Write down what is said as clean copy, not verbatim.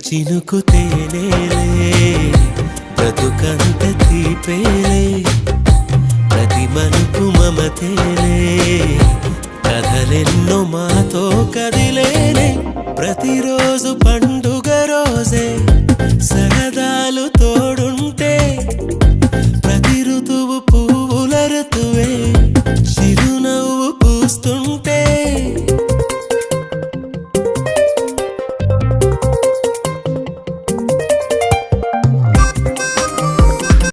చినుకు తేనేలే బ్రతుకంత తీపేలే ప్రతి మలుపు మమతేలే కథలెన్నో మాతో కదిలేనే ప్రతిరోజు పండుగ రోజే సరదాలు